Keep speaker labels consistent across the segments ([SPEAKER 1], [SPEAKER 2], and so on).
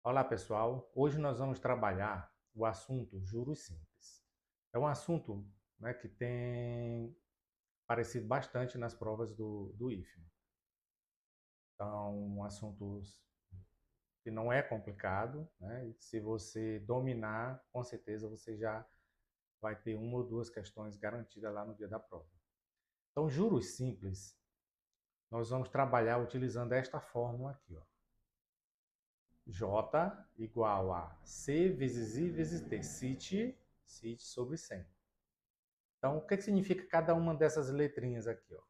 [SPEAKER 1] Olá pessoal, hoje nós vamos trabalhar o assunto juros simples. É um assunto, né, que tem aparecido bastante nas provas do IFMA. Então, um assunto que não é complicado, né, e se você dominar, com certeza você já vai ter uma ou duas questões garantidas lá no dia da prova. Então, juros simples, nós vamos trabalhar utilizando esta fórmula aqui, ó. J igual a C vezes I vezes T. Cit sobre 100. Então, o que significa cada uma dessas letrinhas aqui? Ó?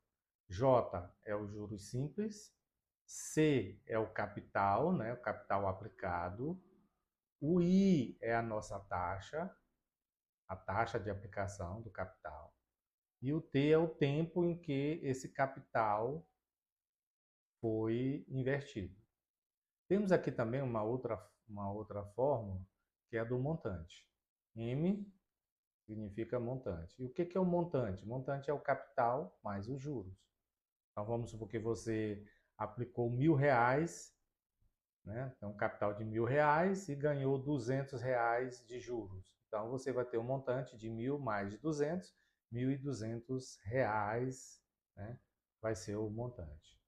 [SPEAKER 1] J é o juros simples, C é o capital, né, o capital aplicado, o I é a nossa taxa, a taxa de aplicação do capital, e o T é o tempo em que esse capital foi invertido. Temos aqui também uma outra fórmula, que é a do montante. M significa montante. E o que é o montante? Montante é o capital mais os juros. Então vamos supor que você aplicou R$ 1.000, né? Então, um capital de R$ 1.000 e ganhou R$ 200 de juros. Então você vai ter um montante de 1.000 mais de 200, R$ 1.200, né? Vai ser o montante.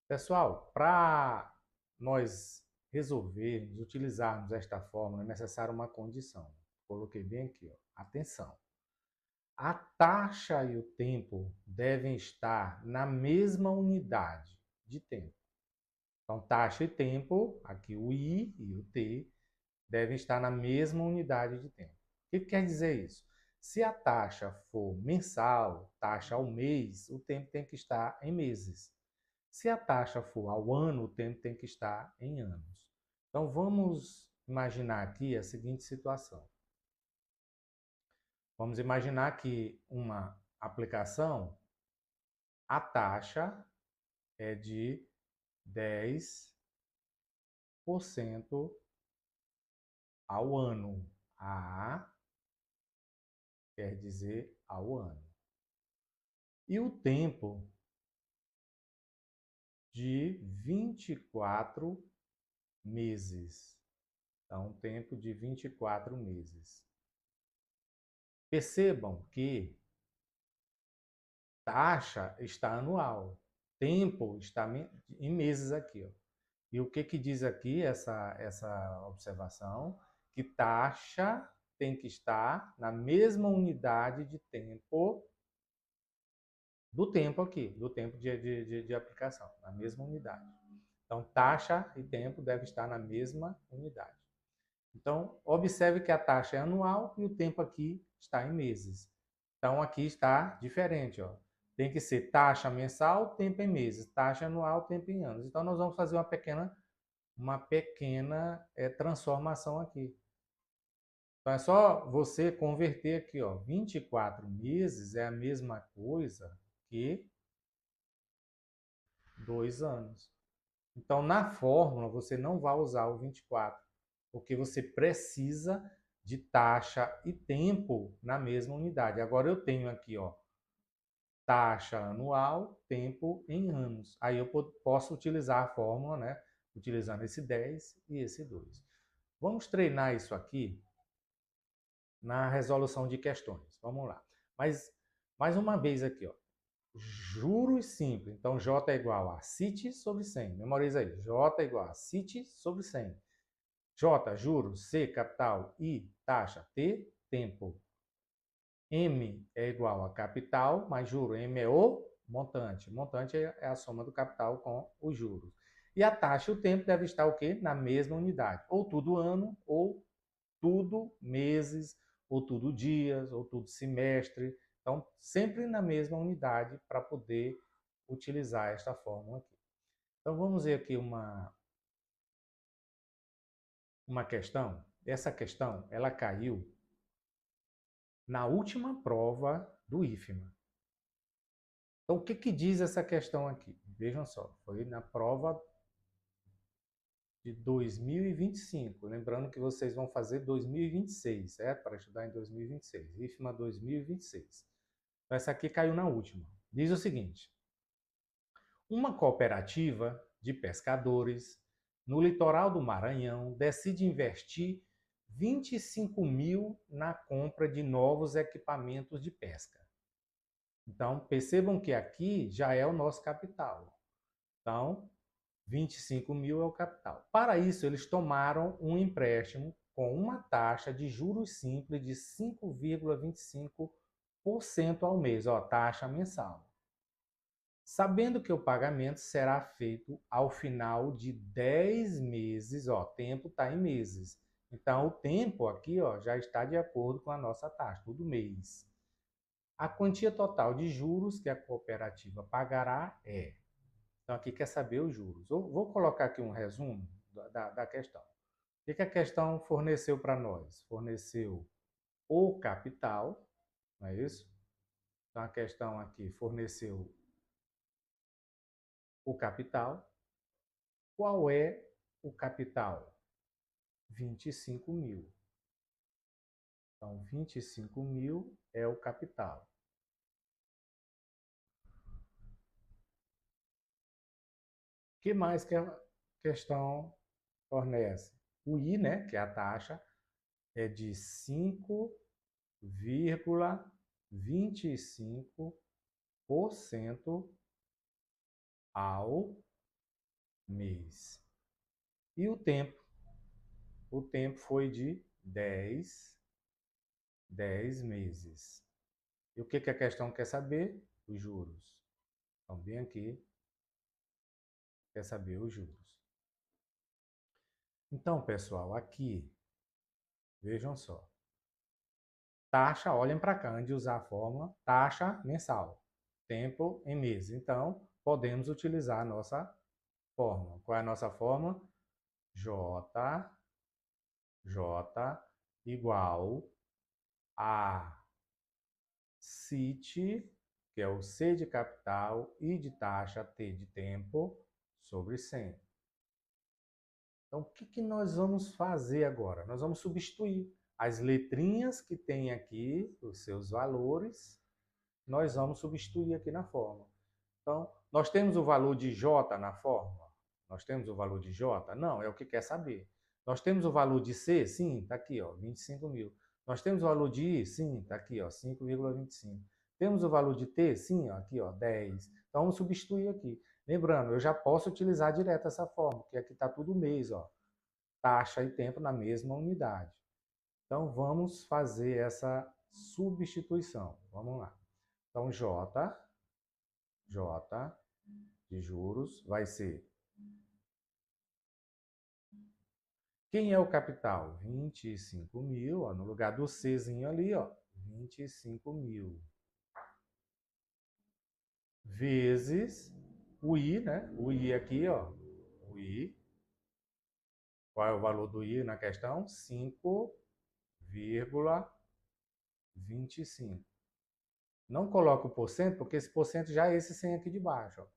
[SPEAKER 1] Pessoal, para nós resolvermos, utilizarmos esta fórmula, é necessária uma condição. Coloquei bem aqui, ó. Atenção. A taxa e o tempo devem estar na mesma unidade de tempo. Então, taxa e tempo, aqui o I e o T, devem estar na mesma unidade de tempo. O que quer dizer isso? Se a taxa for mensal, taxa ao mês, o tempo tem que estar em meses. Se a taxa for ao ano, o tempo tem que estar em anos. Então, vamos imaginar aqui a seguinte situação. Vamos imaginar que uma aplicação, a taxa é de 10% ao ano. A quer dizer ao ano. E o tempo de 24 meses. Então, tempo de 24 meses. Percebam que taxa está anual, tempo está em meses aqui. Ó. E o que diz aqui essa observação? Que taxa tem que estar na mesma unidade de tempo do tempo aqui, do tempo de aplicação, na mesma unidade. Então, taxa e tempo devem estar na mesma unidade. Então, observe que a taxa é anual e o tempo aqui está em meses. Então, aqui está diferente. Ó. Tem que ser taxa mensal, tempo em meses. Taxa anual, tempo em anos. Então, nós vamos fazer uma pequena transformação aqui. Então, é só você converter aqui. Ó, 24 meses é a mesma coisa que 2 anos. Então, na fórmula, você não vai usar o 24, porque você precisa de taxa e tempo na mesma unidade. Agora, eu tenho aqui, ó, taxa anual, tempo em anos. Aí eu posso utilizar a fórmula, né, utilizando esse 10 e esse 2. Vamos treinar isso aqui na resolução de questões. Vamos lá. Mas, mais uma vez aqui, ó. Juros simples. Então, J é igual a CIT sobre 100. Memoriza aí. J é igual a CIT sobre 100. J, juros. C, capital. I, taxa. T, tempo. M é igual a capital mais juro. M é o montante. Montante é a soma do capital com os juros. E a taxa e o tempo devem estar o quê? Na mesma unidade. Ou tudo ano, ou tudo meses, ou tudo dias, ou tudo semestre. Então, sempre na mesma unidade para poder utilizar esta fórmula aqui. Então, vamos ver aqui uma questão. Essa questão, ela caiu na última prova do IFMA. Então, o que diz essa questão aqui? Vejam só, foi na prova de 2025. Lembrando que vocês vão fazer 2026, certo? Para estudar em 2026. IFMA 2026. Então, essa aqui caiu na última. Diz o seguinte: uma cooperativa de pescadores no litoral do Maranhão, decide investir 25 mil na compra de novos equipamentos de pesca. Então, percebam que aqui já é o nosso capital. Então, 25 mil é o capital. Para isso, eles tomaram um empréstimo com uma taxa de juros simples de 5,25% ao mês, ó, taxa mensal. Sabendo que o pagamento será feito ao final de 10 meses, ó, tempo está em meses. Então, o tempo aqui, ó, já está de acordo com a nossa taxa, todo mês. A quantia total de juros que a cooperativa pagará é... Então, aqui quer saber os juros. Eu vou colocar aqui um resumo da questão. O que a questão forneceu para nós? Forneceu o capital, não é isso? Então, a questão aqui forneceu o capital. Qual é o capital? 25 mil. Então, 25 mil é o capital. O que mais que a questão fornece? O I, né, que é a taxa, é de 5,25% ao mês. E o tempo? O tempo foi de 10 meses. E o que a questão quer saber? Os juros. Então, bem aqui, quer saber os juros. Então, pessoal, aqui, vejam só. Taxa, olhem para cá, antes de usar a fórmula, taxa mensal. Tempo em mês. Então, podemos utilizar a nossa fórmula. Qual é a nossa fórmula? J igual a CIT, que é o C de capital, I de taxa, T de tempo, sobre 100. Então, o que nós vamos fazer agora? Nós vamos substituir as letrinhas que tem aqui, os seus valores, nós vamos substituir aqui na fórmula. Então, nós temos o valor de J na fórmula? Nós temos o valor de J? Não, é o que quer saber. Nós temos o valor de C? Sim, está aqui, ó, 25 mil. Nós temos o valor de I? Sim, está aqui, ó, 5,25. Temos o valor de T? Sim, ó, aqui, ó, 10. Então, vamos substituir aqui. Lembrando, eu já posso utilizar direto essa fórmula, porque aqui está tudo mês, ó, taxa e tempo na mesma unidade. Então, vamos fazer essa substituição. Vamos lá. Então, J de juros vai ser... Quem é o capital? 25 mil, ó, no lugar do Czinho ali, ó, 25 mil. Vezes o I, né? O I aqui, ó, o I. Qual é o valor do I na questão? 5,25. Não coloco o porcento, porque esse porcento já é esse 100 aqui de baixo, ó.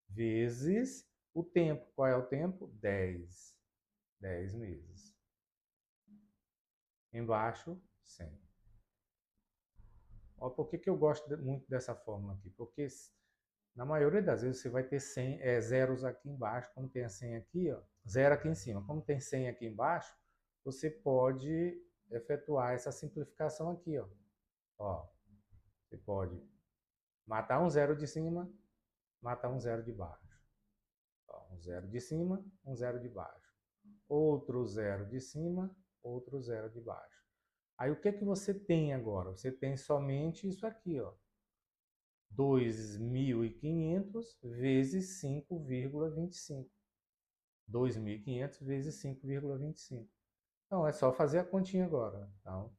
[SPEAKER 1] Vezes o tempo. Qual é o tempo? 10. 10 meses. Embaixo, 100. Ó, por que eu gosto muito dessa fórmula aqui? Porque na maioria das vezes você vai ter 100, zeros aqui embaixo, como tem a 100 aqui, ó, zero aqui em cima. Como tem 100 aqui embaixo, você pode efetuar essa simplificação aqui, ó. Ó, você pode matar um zero de cima, matar um zero de baixo. Ó, um zero de cima, um zero de baixo. Outro zero de cima, outro zero de baixo. Aí o que você tem agora? Você tem somente isso aqui, ó. 2.500 vezes 5,25. 2.500 vezes 5,25. Então, é só fazer a continha agora. Então,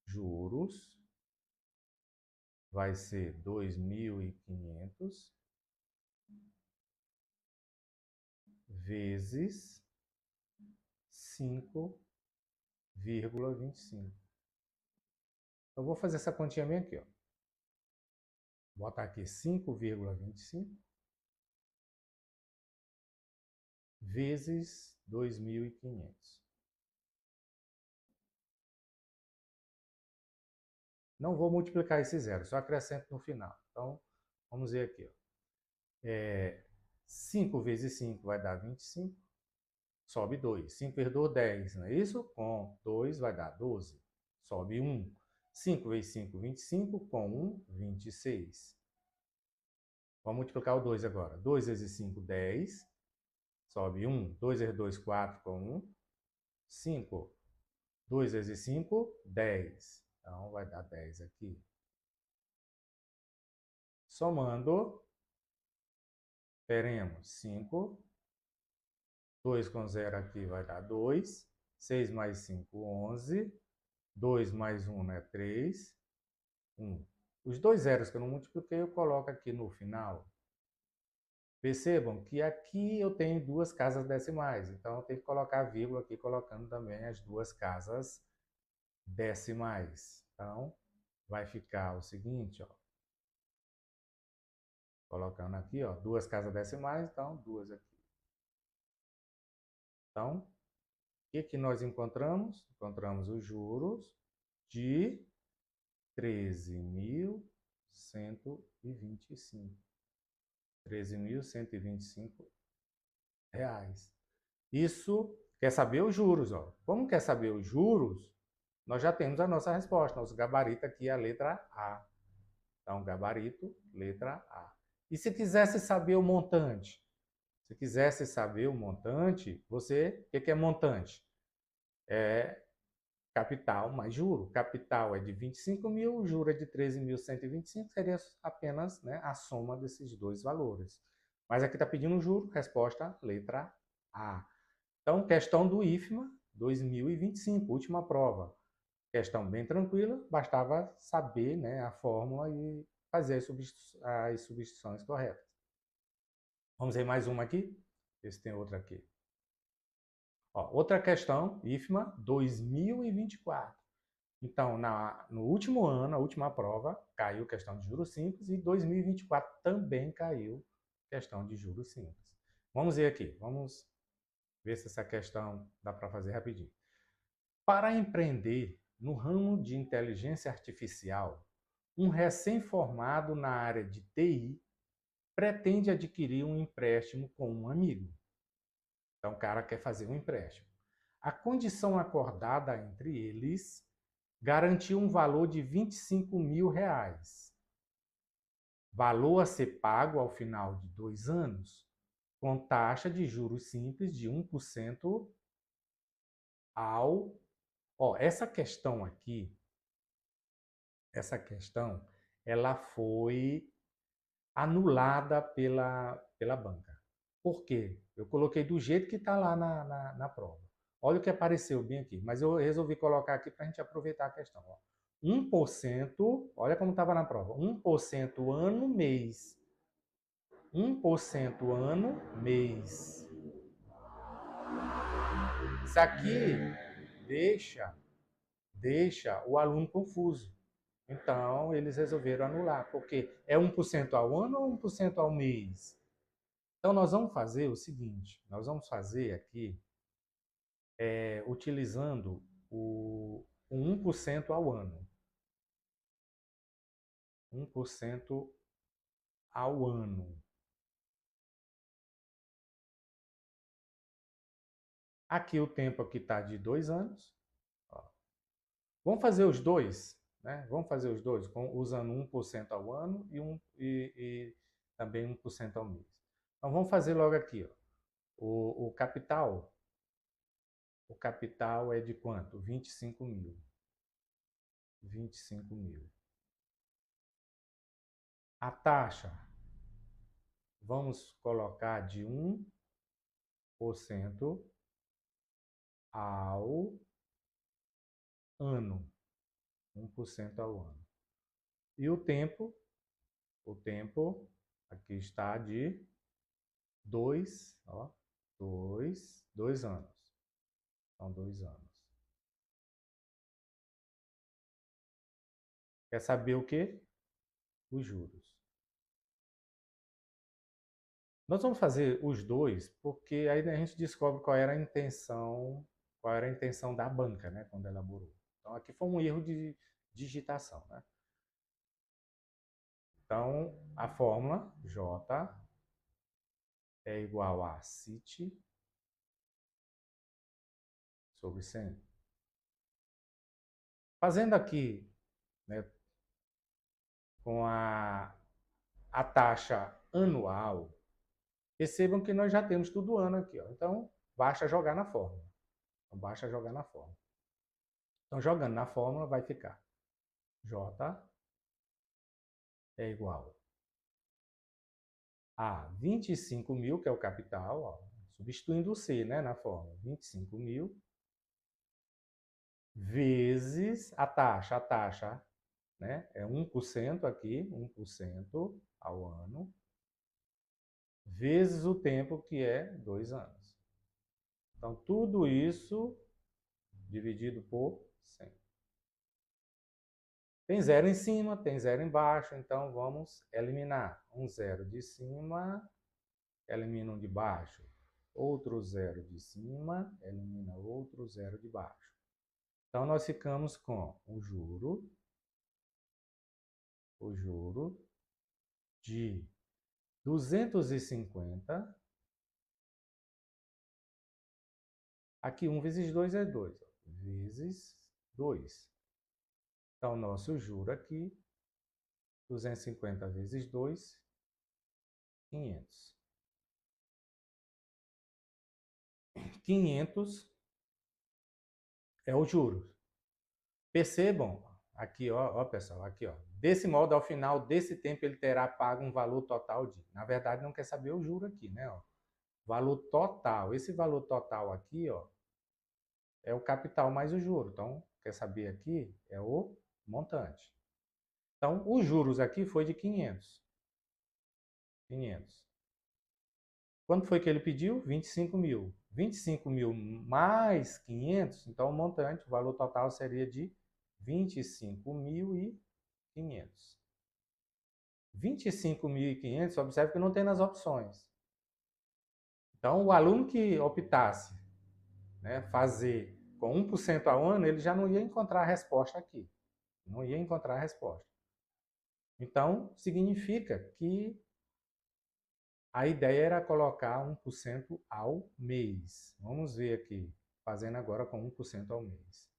[SPEAKER 1] juros vai ser 2.500 vezes 5,25. Eu vou fazer essa continha bem aqui, ó. Vou botar aqui 5,25 vezes 2.500. Não vou multiplicar esse zero, só acrescento no final. Então, vamos ver aqui, ó. 5 vezes 5 vai dar 25. sobe 2. 5 vezes 2, 10, não é isso? Com 2 vai dar 12. Sobe 1. 5 vezes 5, 25. Com 1, 26. Vamos multiplicar o 2 agora. 2 vezes 5, 10. Sobe 1. 2 vezes 2, 4. Com 1, 5. 2 vezes 5, 10. Então, vai dar 10 aqui. Somando, teremos 5. 2 com 0 aqui vai dar 2. 6 mais 5, 11. 2 mais 1 é 3. 1. Os dois zeros que eu não multipliquei, eu coloco aqui no final. Percebam que aqui eu tenho duas casas decimais. Então, eu tenho que colocar vírgula aqui, colocando também as duas casas decimais. Então, vai ficar o seguinte, ó. Colocando aqui, ó, duas casas decimais, então, duas aqui. Então, o que nós encontramos? Encontramos os juros de 13.125. 13.125 reais. Isso quer saber os juros, ó. Como quer saber os juros, nós já temos a nossa resposta. Nosso gabarito aqui é a letra A. Então, gabarito, letra A. E se quisesse saber o montante? Se quisesse saber o montante, você, o que é montante? É capital mais juro. Capital é de 25 mil, o juro é de 13.125, seria apenas, né, a soma desses dois valores. Mas aqui está pedindo o juro, resposta letra A. Então, questão do IFMA 2025, última prova. Questão bem tranquila, bastava saber, né, a fórmula e fazer as substituições corretas. Vamos ver mais uma aqui? Ver se tem outra aqui. Ó, outra questão, IFMA 2024. Então, no último ano, a última prova, caiu questão de juros simples e 2024 também caiu questão de juros simples. Vamos ver aqui, vamos ver se essa questão dá para fazer rapidinho. Para empreender no ramo de inteligência artificial, um recém-formado na área de TI pretende adquirir um empréstimo com um amigo. Então, o cara quer fazer um empréstimo. A condição acordada entre eles garantiu um valor de 25 mil reais. Valor a ser pago ao final de 2 anos, com taxa de juros simples de 1% ao... Ó, essa questão aqui, ela foi anulada pela banca. Por quê? Eu coloquei do jeito que está lá na prova. Olha o que apareceu bem aqui, mas eu resolvi colocar aqui para a gente aproveitar a questão. Ó. 1%, olha como estava na prova, 1% ano, mês. 1% ano, mês. Isso aqui deixa o aluno confuso. Então, eles resolveram anular, porque é 1% ao ano ou 1% ao mês? Então, nós vamos fazer o seguinte, nós vamos fazer aqui, utilizando o 1% ao ano. 1% ao ano. Aqui o tempo aqui está de 2 anos. Ó. Vamos fazer os dois, né? Vamos fazer os dois, usando 1% ao ano e também 1% ao mês. Então, vamos fazer logo aqui. Ó. O capital é de quanto? 25 mil. 25 mil. A taxa, vamos colocar de 1% ao ano. 1% ao ano. E o tempo aqui está de 2 anos. São 2 anos. Quer saber o quê? Os juros. Nós vamos fazer os dois, porque aí a gente descobre qual era a intenção da banca, né, quando elaborou. Então aqui foi um erro de digitação, né? Então a fórmula J é igual a CIT sobre 100. Fazendo aqui, né, com a taxa anual, percebam que nós já temos tudo ano aqui, ó. Então, basta jogar na fórmula. Então, basta jogar na fórmula. Então, jogando na fórmula, vai ficar J é igual a 25 mil, que é o capital, ó, substituindo o C, né, na fórmula. 25 mil vezes a taxa, né, é 1% aqui, 1% ao ano, vezes o tempo, que é 2 anos. Então, tudo isso dividido por 100. Tem zero em cima, tem zero embaixo, então vamos eliminar. Um zero de cima, elimina um de baixo. Outro zero de cima, elimina outro zero de baixo. Então, nós ficamos com o juro de 250. Aqui 1 vezes 2 é 2, vezes 2. Então, nosso juro aqui, 250 vezes 2, 500. 500 é o juros. Percebam, aqui, ó, pessoal, aqui, ó. Desse modo, ao final desse tempo, ele terá pago um valor total de... Na verdade, não quer saber o juro aqui, né? Ó. Valor total. Esse valor total aqui, ó, é o capital mais o juro. Então, quer saber aqui? É o montante. Então, os juros aqui foi de 500. 500. Quanto foi que ele pediu? 25 mil. 25 mil mais 500, então o montante, o valor total seria de 25.500. 25.500, observe que não tem nas opções. Então, o aluno que optasse, né, fazer com 1% ao ano, ele já não ia encontrar a resposta aqui. Não ia encontrar a resposta. Então, significa que a ideia era colocar 1% ao mês. Vamos ver aqui, fazendo agora com 1% ao mês.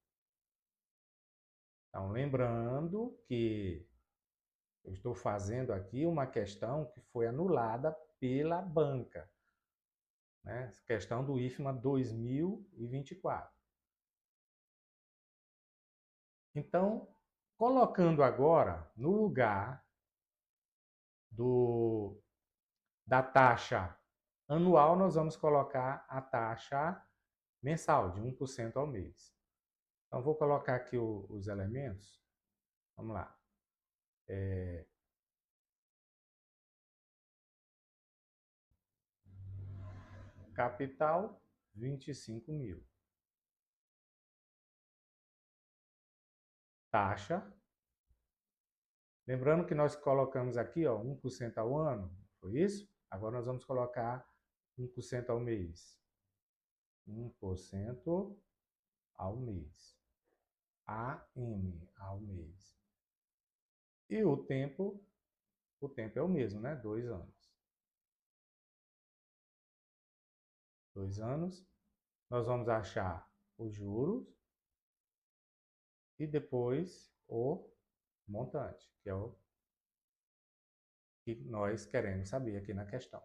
[SPEAKER 1] Então, lembrando que eu estou fazendo aqui uma questão que foi anulada pela banca, né? Questão do IFMA 2024. Então, colocando agora no lugar da taxa anual, nós vamos colocar a taxa mensal, de 1% ao mês. Então, vou colocar aqui os elementos. Vamos lá. Capital, 25 mil. Taxa. Lembrando que nós colocamos aqui, ó, 1% ao ano. Foi isso? Agora nós vamos colocar 1% ao mês. 1% ao mês. AM ao mês. E o tempo é o mesmo, né? 2 anos. 2 anos. Nós vamos achar os juros e depois o montante, que é o que nós queremos saber aqui na questão.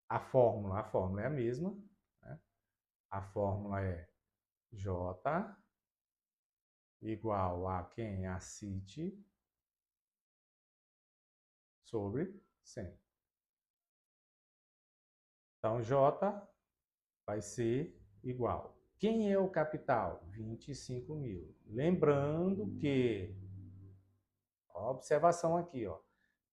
[SPEAKER 1] A fórmula é a mesma, né? A fórmula é J igual a quem? A CIT sobre 100. Então, J vai ser igual. Quem é o capital? 25 mil. Lembrando que, ó, observação aqui, ó,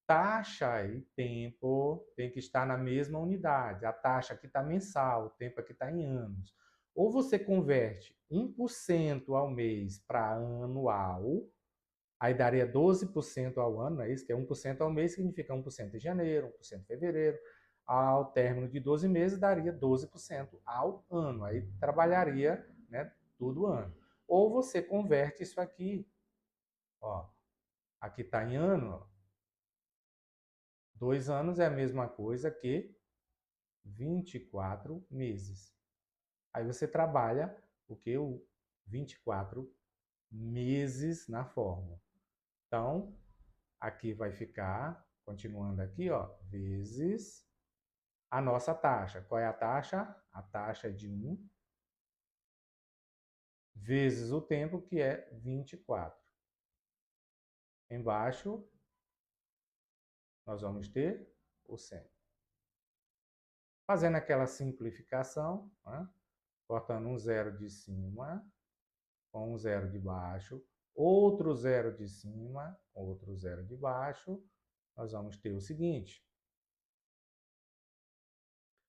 [SPEAKER 1] taxa e tempo tem que estar na mesma unidade. A taxa aqui está mensal, o tempo aqui está em anos. Ou você converte 1% ao mês para anual, aí daria 12% ao ano, não é isso? Que é 1% ao mês, significa 1% em janeiro, 1% em fevereiro. Ao término de 12 meses, daria 12% ao ano. Aí trabalharia, né, todo ano. Ou você converte isso aqui, ó, aqui está em ano, ó, 2 anos é a mesma coisa que 24 meses. Aí você trabalha Porque o 24 meses na fórmula. Então, aqui vai ficar, continuando aqui, ó, vezes a nossa taxa. Qual é a taxa? A taxa é de 1 vezes o tempo, que é 24. Embaixo, nós vamos ter o 100. Fazendo aquela simplificação, né? Cortando um zero de cima com um zero de baixo, outro zero de cima, outro zero de baixo, nós vamos ter o seguinte: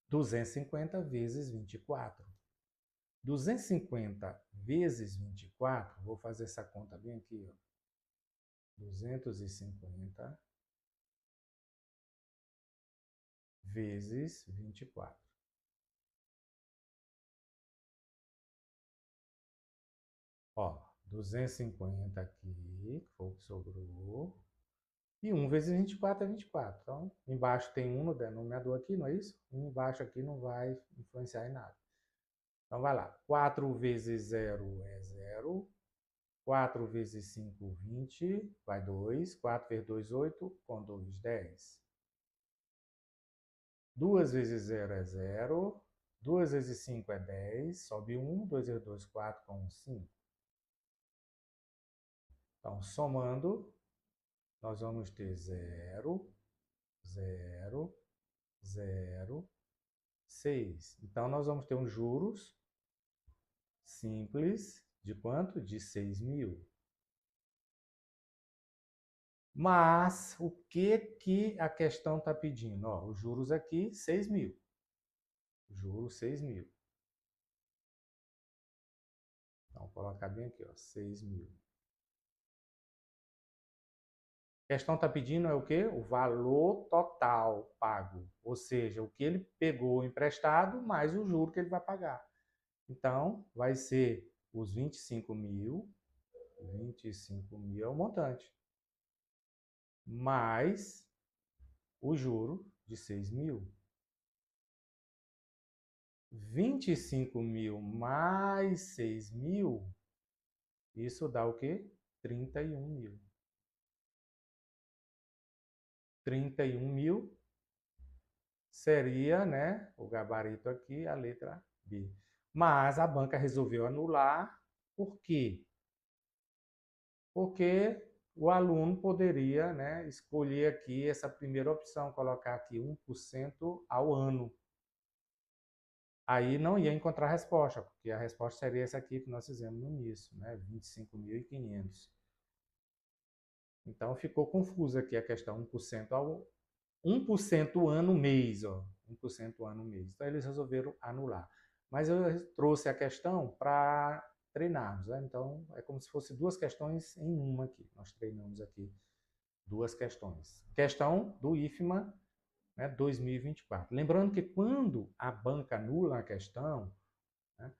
[SPEAKER 1] 250 vezes 24. 250 vezes 24, vou fazer essa conta bem aqui, ó. 250 vezes 24. Ó, 250 aqui, que foi o que sobrou. E 1 vezes 24 é 24. Então, embaixo tem 1 no denominador aqui, não é isso? 1 embaixo aqui não vai influenciar em nada. Então, vai lá. 4 vezes 0 é 0. 4 vezes 5, 20. Vai 2. 4 vezes 2, 8. Com 2, 10. 2 vezes 0 é 0. 2 vezes 5 é 10. Sobe 1. 2 vezes 2, 4. Com 1, 5. Então, somando, nós vamos ter 0, 0, 0, 6. Então, nós vamos ter um juros simples de quanto? De 6 mil. Mas o que a questão está pedindo? Ó, os juros aqui, 6 mil. Juros 6 mil. Então, vou colocar bem aqui, ó, 6 mil. A questão está pedindo é o quê? O valor total pago. Ou seja, o que ele pegou emprestado mais o juro que ele vai pagar. Então, vai ser os 25 mil. 25 mil é o montante. Mais o juro de 6 mil. 25 mil mais 6 mil, isso dá o quê? 31 mil. 31 mil seria, né, o gabarito aqui, a letra B. Mas a banca resolveu anular, por quê? Porque o aluno poderia, né, escolher aqui essa primeira opção, colocar aqui 1% ao ano. Aí não ia encontrar resposta, porque a resposta seria essa aqui que nós fizemos no início, né? 25.500. Então ficou confusa aqui a questão 1% ano mês, ó. 1% ano mês. Então eles resolveram anular. Mas eu trouxe a questão para treinarmos, né? Então é como se fosse duas questões em uma aqui. Nós treinamos aqui duas questões. Questão do IFMA, né, 2024. Lembrando que quando a banca anula a questão, né,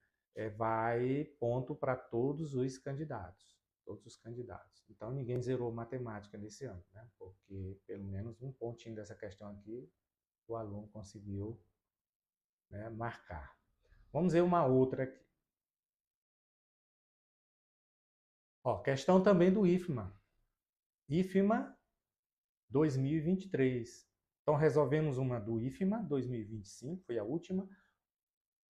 [SPEAKER 1] vai ponto para todos os candidatos. Todos os candidatos. Então, ninguém zerou matemática nesse ano, né? Porque pelo menos um pontinho dessa questão aqui o aluno conseguiu, né, marcar. Vamos ver uma outra aqui. Ó, questão também do IFMA. IFMA 2023. Então, resolvemos uma do IFMA 2025, foi a última,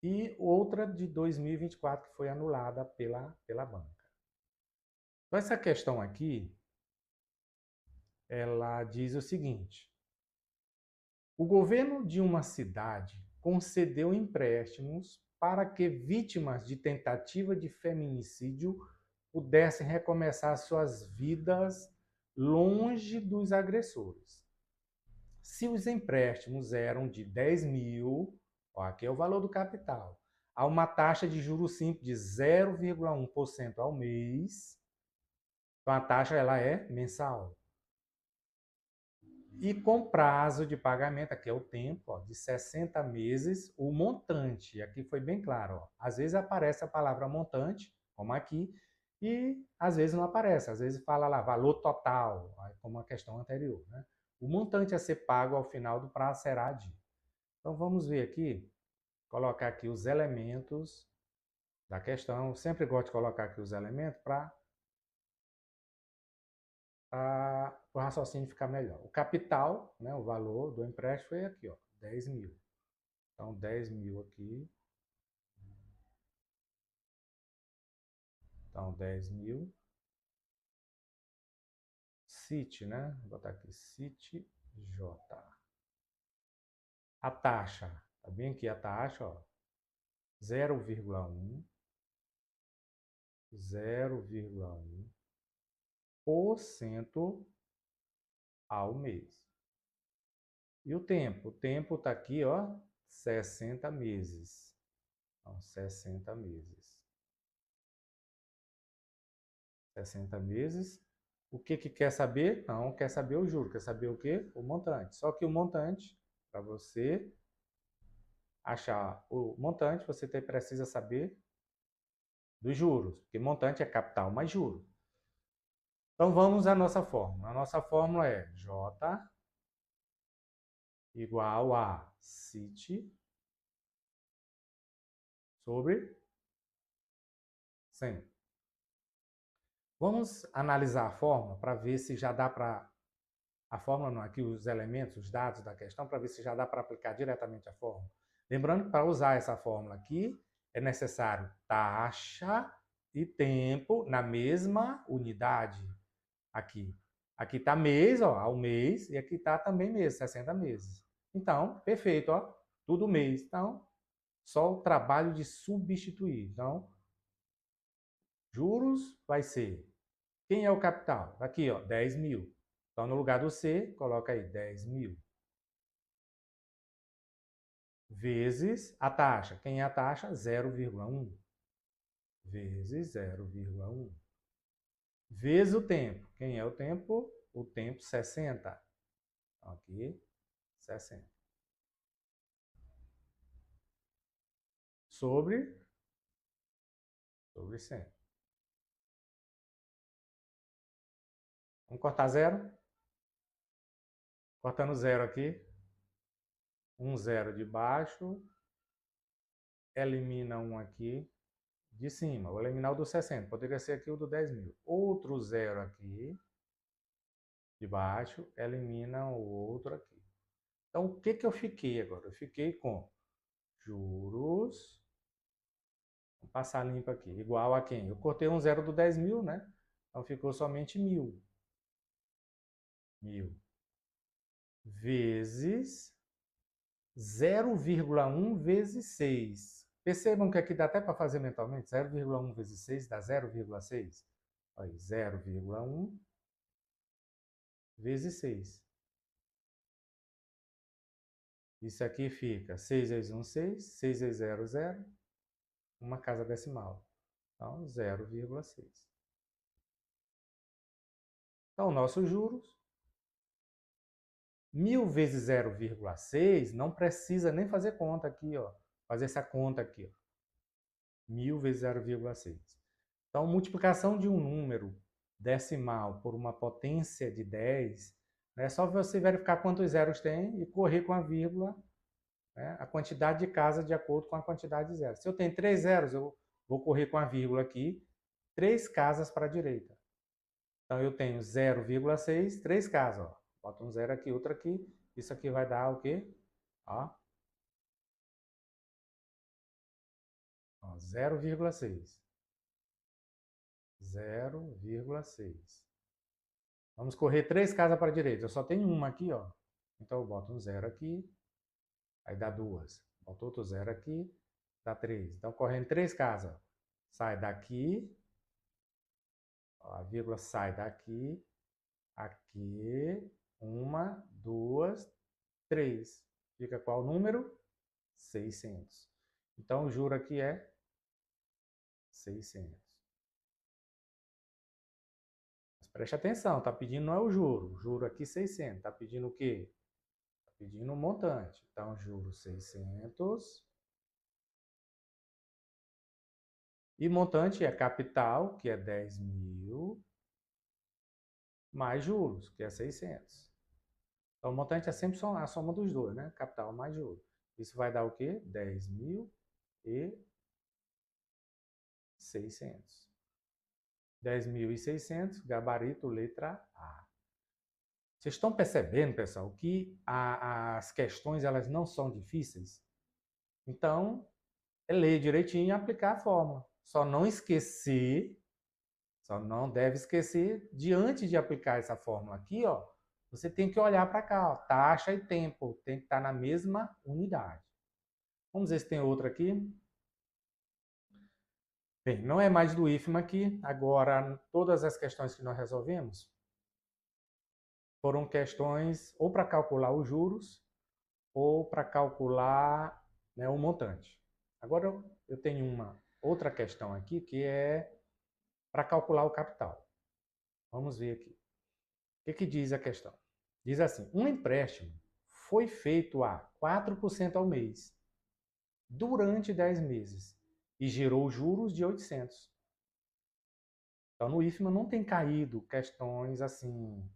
[SPEAKER 1] e outra de 2024, que foi anulada pela banca. Então, essa questão aqui, ela diz o seguinte: o governo de uma cidade concedeu empréstimos para que vítimas de tentativa de feminicídio pudessem recomeçar suas vidas longe dos agressores. Se os empréstimos eram de 10 mil, ó, aqui é o valor do capital, a uma taxa de juros simples de 0,1% ao mês, então a taxa ela é mensal. E com prazo de pagamento, aqui é o tempo, ó, de 60 meses, o montante. Aqui foi bem claro. Ó, às vezes aparece a palavra montante, como aqui, e às vezes não aparece. Às vezes fala lá valor total, como a questão anterior. Né? O montante a ser pago ao final do prazo será de. Então vamos ver aqui, colocar aqui os elementos da questão. Eu sempre gosto de colocar aqui os elementos para o raciocínio ficar melhor. O capital, né, o valor do empréstimo foi aqui, ó, 10 mil. Então, 10 mil aqui. Então, 10 mil. CIT, né? Vou botar aqui, CIT J. A taxa, tá bem aqui a taxa, ó, 0,1, 0,1% ao mês. E o tempo? O tempo está aqui, ó, 60 meses. Então, 60 meses. 60 meses. O que quer saber? Não, quer saber o juro. Quer saber o quê? O montante. Só que o montante, para você achar o montante, você precisa saber dos juros. Porque montante é capital mais juros. Então, vamos à nossa fórmula. A nossa fórmula é J igual a CIT sobre 100. Vamos analisar a fórmula para ver se já dá para... A fórmula não, aqui os elementos, os dados da questão, para ver se já dá para aplicar diretamente a fórmula. Lembrando que para usar essa fórmula aqui, é necessário taxa e tempo na mesma unidade. Aqui está mês, ó, ao mês, e aqui está também mês, 60 meses. Então, perfeito, ó, tudo mês. Então, só o trabalho de substituir. Então, juros vai ser... Quem é o capital? Aqui, ó, 10 mil. Então, no lugar do C, coloca aí 10 mil. Vezes a taxa. Quem é a taxa? 0,1. Vezes 0,1. Vezes o tempo. Quem é o tempo? O tempo 60. Aqui, 60. Sobre 100. Vamos cortar zero? Cortando zero aqui. Um zero de baixo. Elimina um aqui de cima. Vou eliminar o do 60. Poderia ser aqui o do 10 mil. Outro zero aqui de baixo. Elimina o outro aqui. Então, o que eu fiquei agora? Eu fiquei com juros... Vou passar limpo aqui. Igual a quem? Eu cortei um zero do 10 mil, né? Então, ficou somente 1000. 1000 vezes 0,1 vezes 6. Percebam que aqui dá até para fazer mentalmente. 0,1 vezes 6 dá 0,6. Olha, 0,1 vezes 6. Isso aqui fica 6 vezes 1, 6. 6 vezes 0, 0. Uma casa decimal. Então, 0,6. Então, nossos juros, 1000 vezes 0,6, não precisa nem fazer conta aqui, ó. Fazer essa conta aqui, ó. 1000 vezes 0,6. Então, multiplicação de um número decimal por uma potência de 10, né, é só você verificar quantos zeros tem e correr com a vírgula, né, a quantidade de casas de acordo com a quantidade de zeros. Se eu tenho 3 zeros, eu vou correr com a vírgula aqui, 3 casas para a direita. Então, eu tenho 0,6, 3 casas. Ó. Bota um zero aqui, outro aqui. Isso aqui vai dar o quê? Ó, 0,6. 0,6. Vamos correr 3 casas para a direita. Eu só tenho uma aqui, ó. Então, eu boto um zero aqui. Aí dá 2. Boto outro zero aqui. Dá 3. Então, correndo 3 casas. Sai daqui. Ó, a vírgula sai daqui. Aqui. 1, 2, 3. Fica qual número? 600. Então, o juro aqui é 600. Mas preste atenção, tá pedindo não é o juro. O juro aqui 600. Tá pedindo o quê? Tá pedindo um montante. Então, juro 600. E montante é capital, que é 10 mil, mais juros, que é 600. Então, o montante é sempre a soma dos dois, né? Capital mais juros. Isso vai dar o quê? 10 mil e 10.600. 10.600, gabarito, letra A. Vocês estão percebendo, pessoal, que as questões elas não são difíceis? Então, é ler direitinho e aplicar a fórmula. Só não deve esquecer, diante de aplicar essa fórmula aqui, ó, você tem que olhar para cá, ó, taxa e tempo, tem que estar na mesma unidade. Vamos ver se tem outra aqui. Bem, não é mais do IFMA aqui. Agora, todas as questões que nós resolvemos foram questões ou para calcular os juros ou para calcular, né, o montante. Agora, eu tenho uma outra questão aqui que é para calcular o capital. Vamos ver aqui. O que diz a questão? Diz assim, um empréstimo foi feito a 4% ao mês durante 10 meses e gerou juros de 800. Então, no IFMA não tem caído questões assim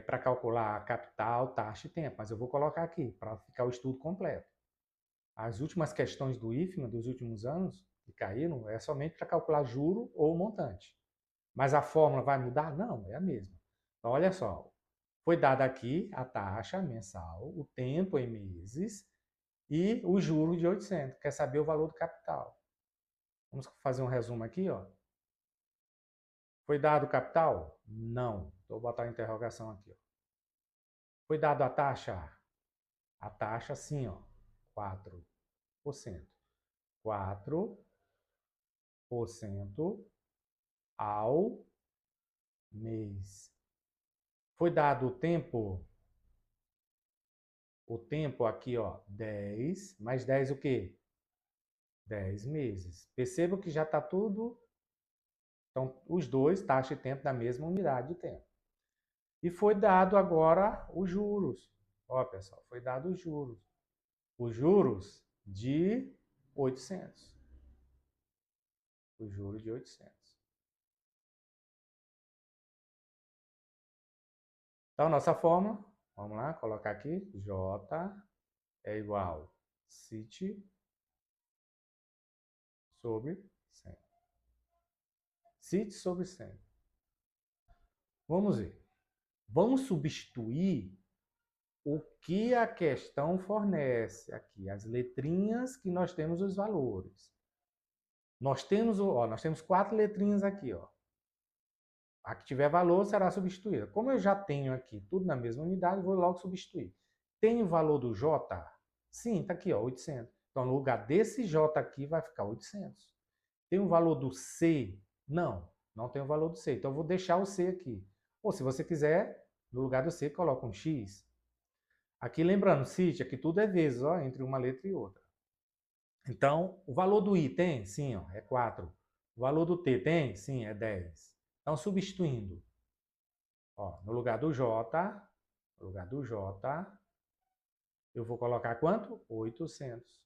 [SPEAKER 1] para calcular capital, taxa e tempo, mas eu vou colocar aqui para ficar o estudo completo. As últimas questões do IFMA dos últimos anos que caíram é somente para calcular juro ou montante. Mas a fórmula vai mudar? Não, é a mesma. Então, olha só, foi dada aqui a taxa mensal, o tempo em meses e o juro de 800. Quer saber o valor do capital? Vamos fazer um resumo aqui, ó. Foi dado o capital? Não. Vou botar a interrogação aqui, ó. Foi dado a taxa? A taxa, sim, ó, 4%. 4% ao mês. Foi dado o tempo? O tempo aqui, ó, 10, mais 10 o quê? 10 meses. Perceba que já está tudo... Então, os dois, taxa e tempo, da mesma unidade de tempo. E foi dado agora os juros. Ó, pessoal, foi dado os juros. Os juros de 800. Os juros de 800. Então, nossa fórmula, vamos lá, colocar aqui, J é igual CIT sobre 100. CIT sobre 100. Vamos ver. Vamos substituir o que a questão fornece aqui, as letrinhas que nós temos os valores. Nós temos 4 letrinhas aqui, ó. A que tiver valor será substituída. Como eu já tenho aqui tudo na mesma unidade, vou logo substituir. Tem o valor do J? Sim, está aqui, ó, 800. Então, no lugar desse J aqui, vai ficar 800. Tem o valor do C? Não, não tem o valor do C. Então, eu vou deixar o C aqui. Ou, se você quiser, no lugar do C, coloca um X. Aqui, lembrando, CIT, aqui tudo é vezes, ó, entre uma letra e outra. Então, o valor do I tem? Sim, ó, é 4. O valor do T tem? Sim, é 10. Então, substituindo, ó, no lugar do J, eu vou colocar quanto? 800.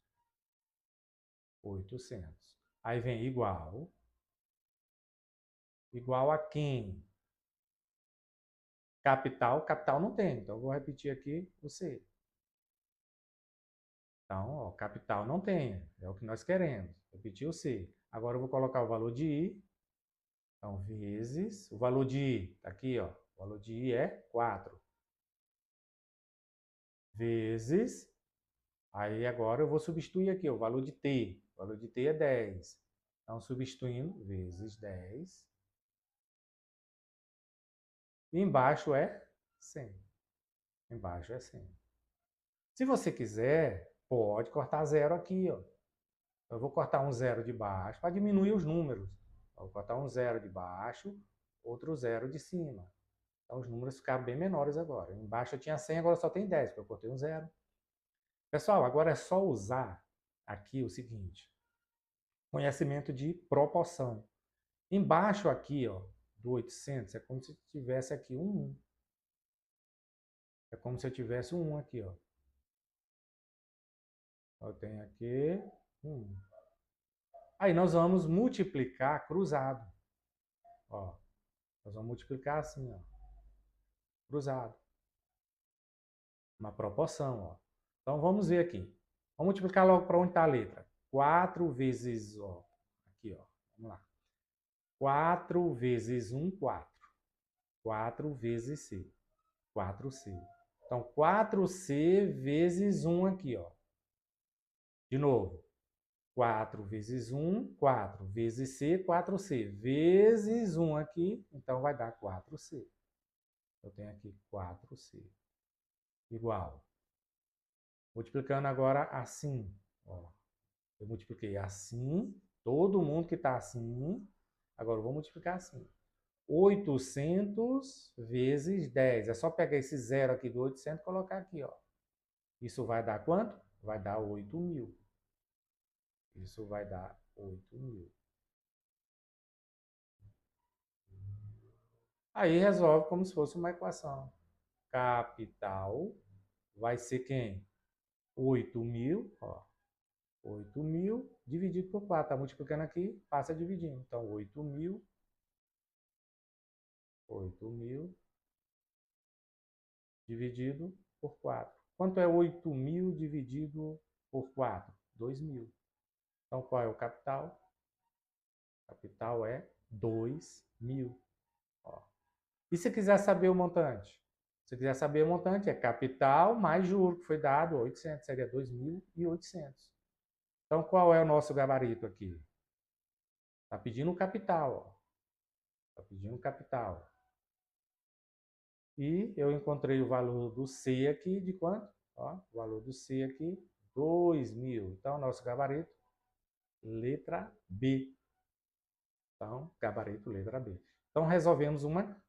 [SPEAKER 1] 800. Aí vem igual. Igual a quem? Capital. Capital não tem, então eu vou repetir aqui o C. Então, ó, capital não tem, é o que nós queremos. Repetir o C. Agora eu vou colocar o valor de I. Então, vezes, o valor de I, está aqui, ó. O valor de I é 4. Vezes, aí agora eu vou substituir aqui, ó, o valor de T. O valor de T é 10. Então, substituindo, vezes 10. E embaixo é 100. Embaixo é 100. Se você quiser, pode cortar zero aqui, ó. Eu vou cortar um zero de baixo para diminuir os números. Vou cortar um zero de baixo, outro zero de cima. Então, os números ficaram bem menores agora. Embaixo eu tinha 100, agora só tem 10, porque eu cortei um zero. Pessoal, agora é só usar aqui o seguinte. Conhecimento de proporção. Embaixo aqui, ó, do 800, é como se tivesse aqui um 1. É como se eu tivesse um 1 aqui, ó. Eu tenho aqui um 1. Aí nós vamos multiplicar cruzado. Ó, nós vamos multiplicar assim, ó. Cruzado. Uma proporção, ó. Então vamos ver aqui. Vamos multiplicar logo para onde está a letra. 4 vezes, ó, aqui, ó. 4 vezes 1, 4. 4 vezes C. 4C. Então, 4C vezes 1 aqui, ó. De novo. 4 vezes 1, 4. Vezes C, 4C. Vezes 1 aqui, então vai dar 4C. Eu tenho aqui 4C. Igual. Multiplicando agora assim. Ó. Eu multipliquei assim. Todo mundo que está assim. Agora eu vou multiplicar assim. 800 vezes 10. É só pegar esse zero aqui do 800 e colocar aqui, ó. Isso vai dar quanto? Vai dar 8.000. Isso vai dar 8.000. Aí resolve como se fosse uma equação. Capital vai ser quem? 8.000, ó. 8.000 dividido por 4. Está multiplicando aqui, passa dividindo. Então, 8.000 dividido por 4. Quanto é 8.000 dividido por 4? 2.000. Então, qual é o capital? O capital é 2.000. Ó. E se quiser saber o montante? Se quiser saber o montante, é capital mais juro, que foi dado, 800, seria 2.800. Então, qual é o nosso gabarito aqui? Está pedindo o capital. Está pedindo o capital. E eu encontrei o valor do C aqui de quanto? Ó, o valor do C aqui, 2.000. Então, nosso gabarito, letra B. Então, gabarito, letra B. Então, resolvemos uma,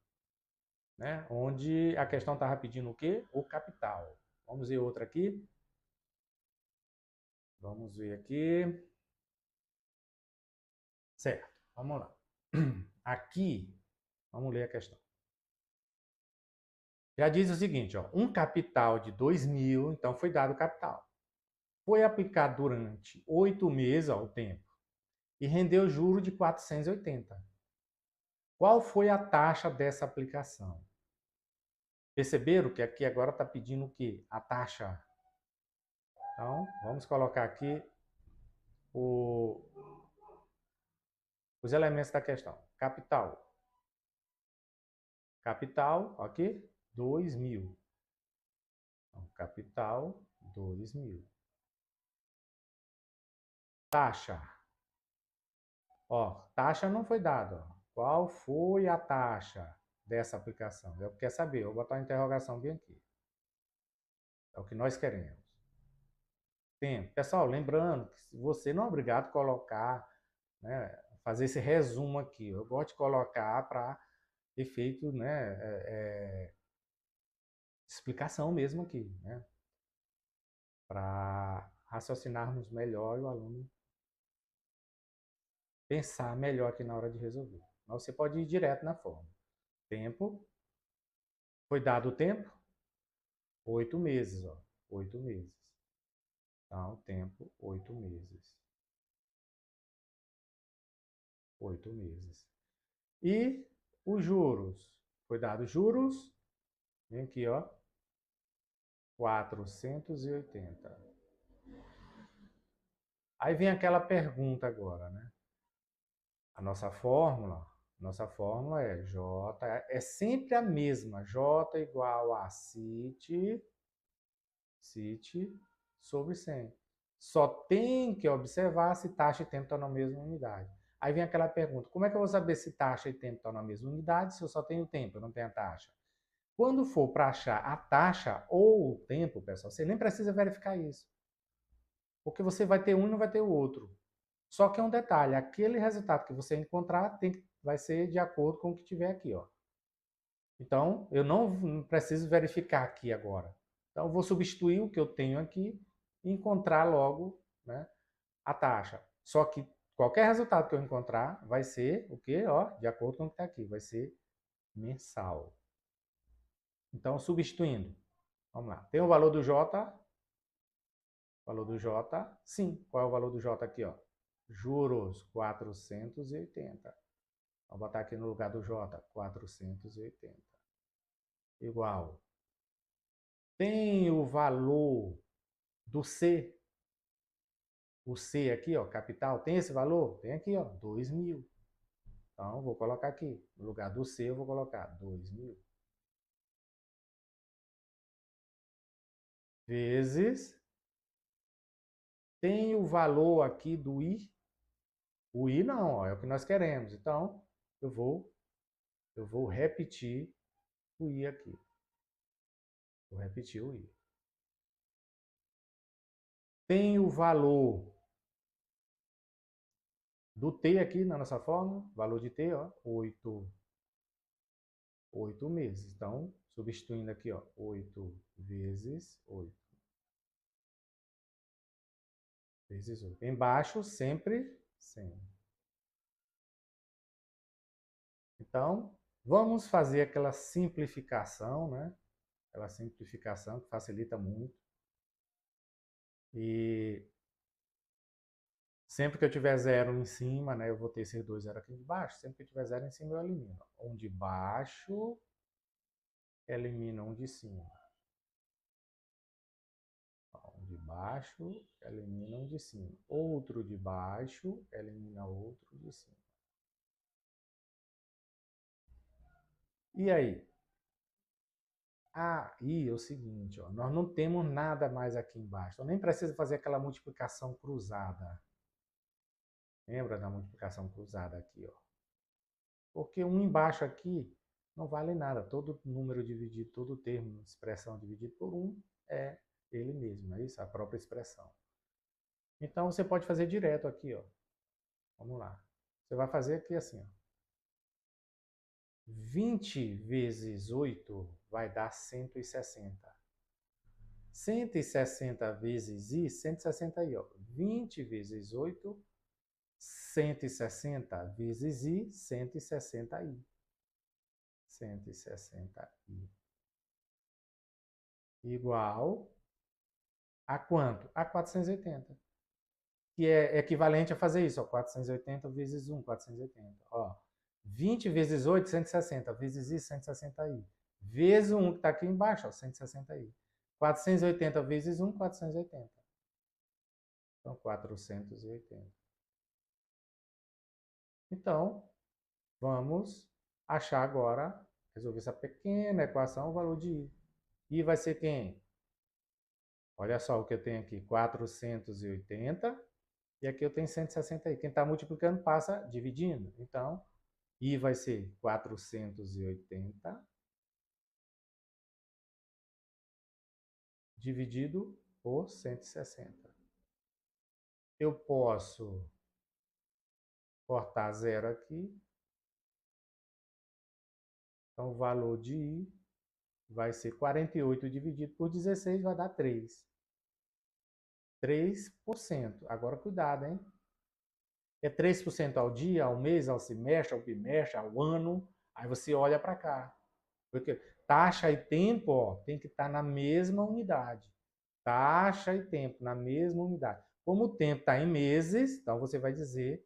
[SPEAKER 1] né, onde a questão estava pedindo o quê? O capital. Vamos ver outra aqui. Vamos ver aqui. Certo, vamos lá. Aqui, vamos ler a questão. Já diz o seguinte, ó, um capital de 2.000, então foi dado o capital. Foi aplicado durante 8 meses, ó, o tempo, e rendeu juro de 480. Qual foi a taxa dessa aplicação? Perceberam que aqui agora está pedindo o quê? A taxa. Então, vamos colocar aqui os elementos da questão. Capital. Capital, aqui, 2.000. Então, capital, 2.000. Taxa. Ó, taxa não foi dada. Ó. Qual foi a taxa dessa aplicação? É o que quer saber. Eu vou botar uma interrogação bem aqui. É o que nós queremos. Tempo. Pessoal, lembrando que você não é obrigado a colocar, né, fazer esse resumo aqui. Eu gosto de colocar para efeito, né, explicação mesmo aqui, né, para raciocinarmos melhor e o aluno pensar melhor aqui na hora de resolver. Mas você pode ir direto na forma. Tempo. Foi dado o tempo? 8 meses, ó. 8 meses. Então, tempo, 8 meses. 8 meses. E os juros? Foi dado juros? Vem aqui, ó. 480. Aí vem aquela pergunta agora, né? A nossa fórmula é J, é sempre a mesma. J igual a CIT sobre 100. Só tem que observar se taxa e tempo estão na mesma unidade. Aí vem aquela pergunta, como é que eu vou saber se taxa e tempo estão na mesma unidade se eu só tenho tempo, eu não tenho a taxa? Quando for para achar a taxa ou o tempo, pessoal, você nem precisa verificar isso. Porque você vai ter um e não vai ter o outro. Só que é um detalhe, aquele resultado que você encontrar vai ser de acordo com o que tiver aqui, ó. Então, eu não preciso verificar aqui agora. Então, eu vou substituir o que eu tenho aqui e encontrar logo, né, a taxa. Só que qualquer resultado que eu encontrar vai ser o quê? Ó, de acordo com o que está aqui, vai ser mensal. Então, substituindo. Vamos lá. Tem o valor do J. Valor do J, sim. Qual é o valor do J aqui, ó? Juros, 480. Vou botar aqui no lugar do J, 480. Igual. Tem o valor do C. O C aqui, ó, capital, tem esse valor? Tem aqui, ó, 2.000. Então, vou colocar aqui. No lugar do C, eu vou colocar 2.000. Vezes. Tem o valor aqui do I. O I não, ó, é o que nós queremos. Então, eu vou repetir o I aqui. Vou repetir o I. Tem o valor do T aqui na nossa fórmula. Valor de T, ó, 8 meses. Então, substituindo aqui, ó, 8 vezes 8. Vezes 8. Embaixo, sempre 100. Então, vamos fazer aquela simplificação, né? Aquela simplificação que facilita muito. E sempre que eu tiver zero em cima, né, eu vou ter esses dois zero aqui embaixo. Sempre que eu tiver zero em cima, eu elimino. Um de baixo elimina um de cima. Um de baixo elimina um de cima. Outro de baixo elimina outro de cima. E aí? Aí é o seguinte, ó, nós não temos nada mais aqui embaixo. Então nem precisa fazer aquela multiplicação cruzada. Lembra da multiplicação cruzada aqui, ó? Porque um embaixo aqui não vale nada. Todo número dividido, todo termo, expressão dividido por um é ele mesmo, é isso? A própria expressão. Então você pode fazer direto aqui, ó. Vamos lá. Você vai fazer aqui assim, ó. 20 vezes 8 vai dar 160. 160 vezes I, 160 I, ó. 20 vezes 8, 160 vezes I, 160 I. 160 I. Igual a quanto? A 480. Que é equivalente a fazer isso, ó. 480 vezes 1, 480. Ó. 20 vezes 8, 160. Vezes I, 160 I. Vezes 1 que está aqui embaixo, ó, 160 I. 480 vezes 1, 480. Então, 480. Então, vamos achar agora, resolver essa pequena equação, o valor de I. I vai ser quem? Olha só o que eu tenho aqui, 480. E aqui eu tenho 160 I. Quem está multiplicando passa dividindo. Então, I vai ser 480 dividido por 160. Eu posso cortar zero aqui. Então, o valor de I vai ser 48 dividido por 16, vai dar 3. 3%. Agora, cuidado, hein? É 3% ao dia, ao mês, ao semestre, ao bimestre, ao ano. Aí você olha para cá. Porque taxa e tempo, ó, tem que estar na mesma unidade. Taxa e tempo na mesma unidade. Como o tempo está em meses, então você vai dizer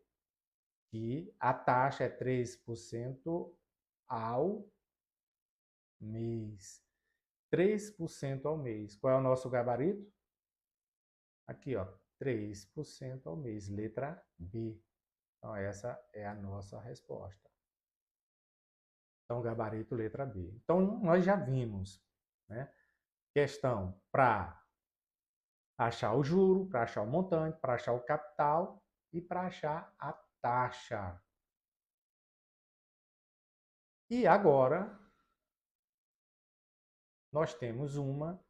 [SPEAKER 1] que a taxa é 3% ao mês. 3% ao mês. Qual é o nosso gabarito? Aqui, ó, 3% ao mês, letra B. Então, essa é a nossa resposta. Então, gabarito, letra B. Então, nós já vimos, né? Questão para achar o juro, para achar o montante, para achar o capital e para achar a taxa. E agora, nós temos uma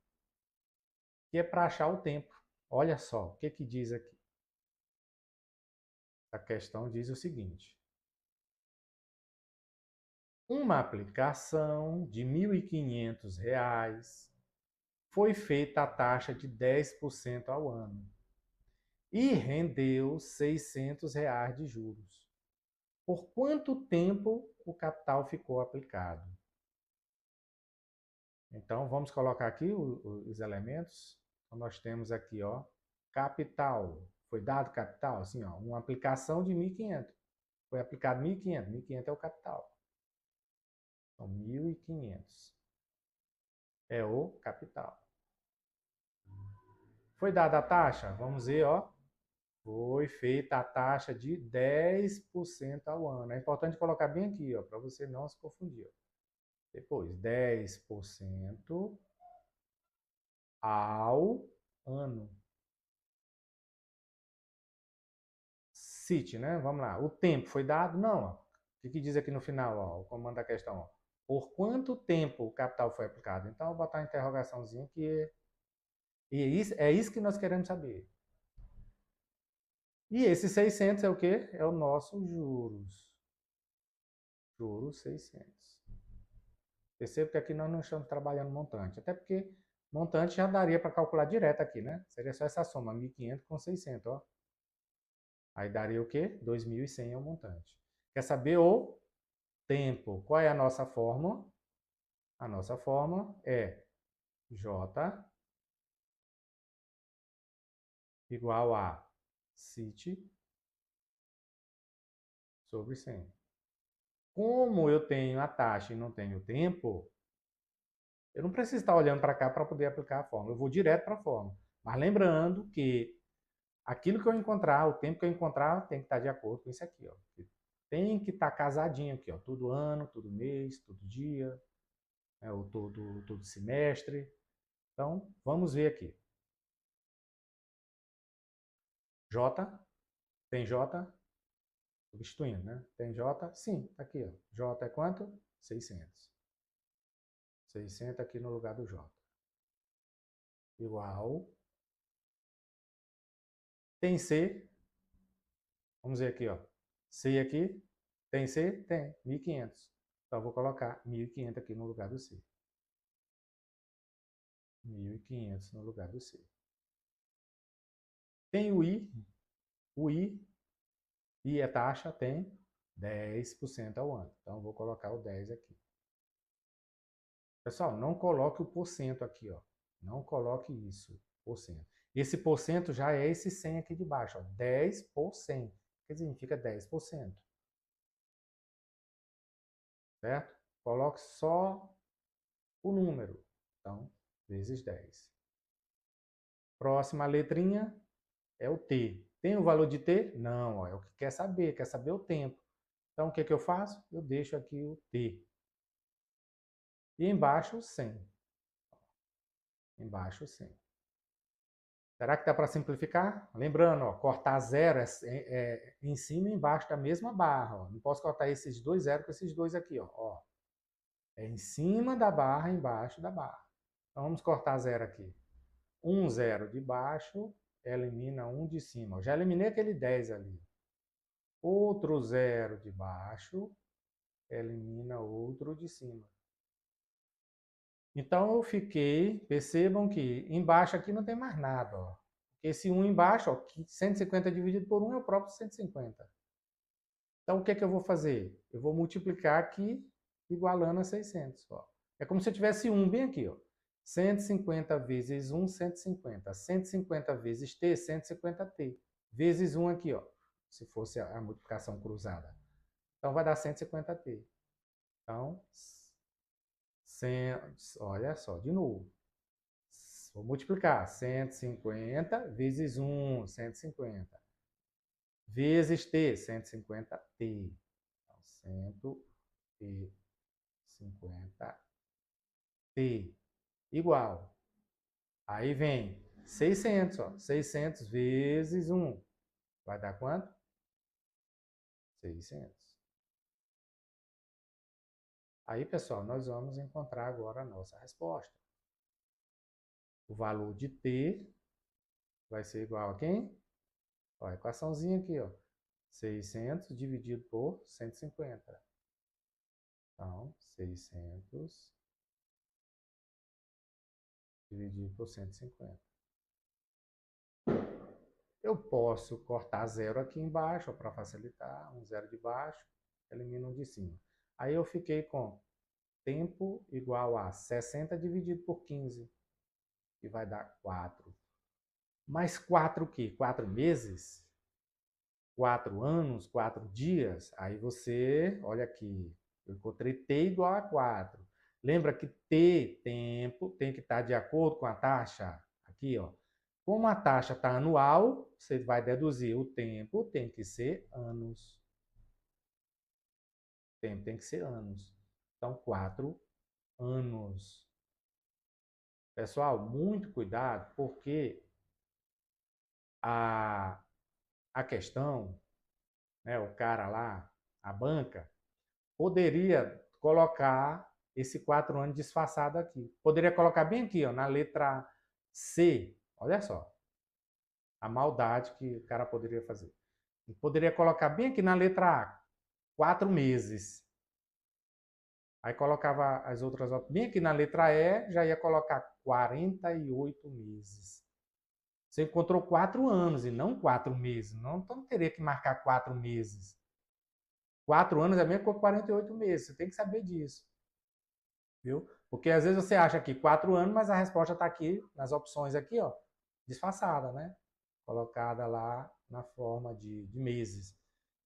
[SPEAKER 1] que é para achar o tempo. Olha só, o que diz aqui? A questão diz o seguinte. Uma aplicação de R$ 1.500 foi feita a taxa de 10% ao ano e rendeu R$ 600 de juros. Por quanto tempo o capital ficou aplicado? Então, vamos colocar aqui os elementos. Então, nós temos aqui, ó, capital. Foi dado capital, assim, ó, uma aplicação de 1.500. Foi aplicado 1.500. 1.500 é o capital. Então, 1.500 é o capital. Foi dada a taxa? Vamos ver, ó. Foi feita a taxa de 10% ao ano. É importante colocar bem aqui, ó, para você não se confundir. Ó. Depois, 10% ao ano. Cite, né? Vamos lá. O tempo foi dado? Não. Ó. O que diz aqui no final, ó, o comando da questão? Ó. Por quanto tempo o capital foi aplicado? Então, eu vou botar uma interrogaçãozinha que é isso que nós queremos saber. E esse 600 é o quê? É o nosso juros. Juros 600. Perceba que aqui nós não estamos trabalhando montante. Até porque montante já daria para calcular direto aqui, né? Seria só essa soma, 1.500 com 600, ó. Aí daria o quê? 2.100 é o montante. Quer saber o tempo? Qual é a nossa fórmula? A nossa fórmula é J igual a CIT sobre 100. Como eu tenho a taxa e não tenho o tempo, eu não preciso estar olhando para cá para poder aplicar a fórmula. Eu vou direto para a fórmula. Mas lembrando que aquilo que eu encontrar, o tempo que eu encontrar, tem que estar de acordo com isso aqui. Ó. Tem que estar casadinho aqui. Ó. Todo ano, todo mês, todo dia, né, ou todo semestre. Então, vamos ver aqui. J, tem J, substituindo, né? Tem J, sim, tá aqui. Ó. J é quanto? 600. 600 aqui no lugar do J. Igual. Tem C. Vamos ver aqui, ó. C aqui. Tem C? Tem. 1.500. Então, eu vou colocar 1.500 aqui no lugar do C. 1.500 no lugar do C. Tem o I. O I é taxa, tem 10% ao ano. Então, eu vou colocar o 10 aqui. Pessoal, não coloque o porcento aqui, ó. Não coloque isso, porcento. Esse porcento já é esse 100 aqui de baixo, ó. 10%. Que significa 10%. Certo? Coloque só o número. Então, vezes 10. Próxima letrinha é o T. Tem o valor de T? Não, ó, é o que quer saber o tempo. Então, o que, que eu faço? Eu deixo aqui o T. E embaixo, 100. Embaixo, 100. Será que dá para simplificar? Lembrando, ó, cortar zero é em cima e embaixo da mesma barra. Ó. Não posso cortar esses dois zeros com esses dois aqui. Ó. É em cima da barra, embaixo da barra. Então, vamos cortar zero aqui. Um zero de baixo elimina um de cima. Eu já eliminei aquele 10 ali. Outro zero de baixo elimina outro de cima. Então eu fiquei, percebam que embaixo aqui não tem mais nada. Ó. Esse 1 embaixo, ó, 150 dividido por 1 é o próprio 150. Então o que é que eu vou fazer? Eu vou multiplicar aqui igualando a 600. Ó. É como se eu tivesse 1 bem aqui. Ó. 150 vezes 1, 150. 150 vezes t, 150t. Vezes 1 aqui, ó, se fosse a multiplicação cruzada. Então vai dar 150t. Então, 100, olha só, de novo. Vou multiplicar 150 vezes 1, 150. Vezes t, 150t. Então, 150t. Igual. Aí vem 600, ó. 600 vezes 1. Vai dar quanto? 600. Aí, pessoal, nós vamos encontrar agora a nossa resposta. O valor de t vai ser igual a quem? Ó, a equaçãozinha aqui, ó. 600 dividido por 150. Então, 600 dividido por 150. Eu posso cortar zero aqui embaixo, para facilitar, um zero de baixo, elimino um de cima. Aí eu fiquei com tempo igual a 60 dividido por 15, que vai dar 4. Mais 4 o quê? 4 meses? 4 anos? 4 dias? Aí você, olha aqui, eu encontrei t igual a 4. Lembra que t, tempo, tem que estar de acordo com a taxa? Aqui, ó. Como a taxa está anual, você vai deduzir o tempo, tem que ser anos. O tempo tem que ser anos. Então, 4 anos. Pessoal, muito cuidado, porque a, a questão, né, o cara lá, a banca, poderia colocar esse 4 anos disfarçado aqui. Poderia colocar bem aqui, ó, na letra C. Olha só, a maldade que o cara poderia fazer. E poderia colocar bem aqui na letra A, 4 meses. Aí colocava as outras, bem aqui na letra E, já ia colocar 48 meses. Você encontrou 4 anos e não 4 meses. Não, então teria que marcar 4 meses. 4 anos é mesmo com 48 meses. Você tem que saber disso. Viu? Porque às vezes você acha aqui 4 anos, mas a resposta está aqui nas opções aqui, ó, disfarçada, né? Colocada lá na forma de meses.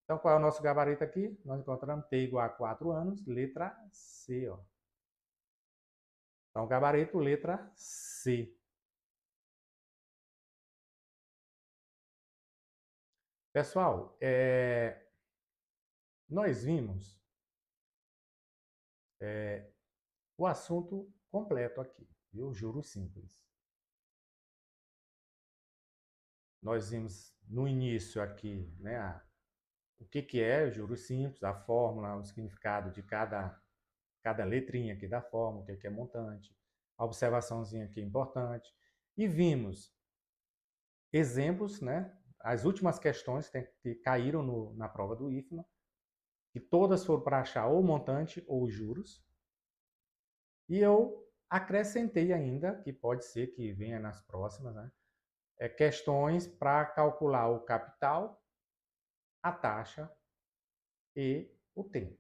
[SPEAKER 1] Então, qual é o nosso gabarito aqui? Nós encontramos T igual a 4 anos, letra C, ó. Então, gabarito, letra C. Pessoal, nós vimos o assunto completo aqui, viu? Juros simples. Nós vimos no início aqui, né, o que é juros simples, a fórmula, o significado de cada letrinha aqui da fórmula, o que é montante, a observaçãozinha aqui é importante. E vimos exemplos, né, as últimas questões que caíram na prova do IFMA, que todas foram para achar ou montante ou juros. E eu acrescentei ainda, que pode ser que venha nas próximas, né, questões para calcular o capital, a taxa e o tempo.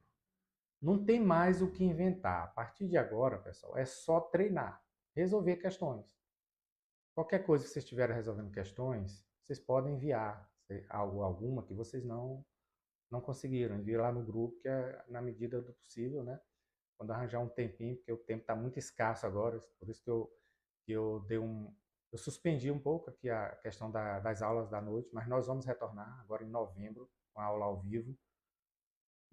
[SPEAKER 1] Não tem mais o que inventar. A partir de agora, pessoal, é só treinar, resolver questões. Qualquer coisa que vocês estiverem resolvendo questões, vocês podem enviar alguma que vocês não conseguiram. Envie lá no grupo, que é na medida do possível, né? Quando arranjar um tempinho, porque o tempo está muito escasso agora, por isso que eu dei eu suspendi um pouco aqui a questão das aulas da noite, mas nós vamos retornar agora em novembro com a aula ao vivo.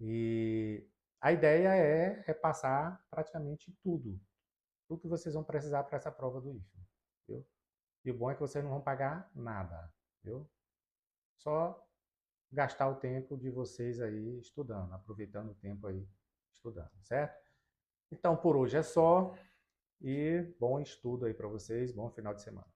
[SPEAKER 1] E a ideia é repassar praticamente tudo que vocês vão precisar para essa prova do IFE, viu? E o bom é que vocês não vão pagar nada, viu? Só gastar o tempo de vocês aí estudando, aproveitando o tempo aí estudando, certo? Então por hoje é só e bom estudo aí para vocês, bom final de semana.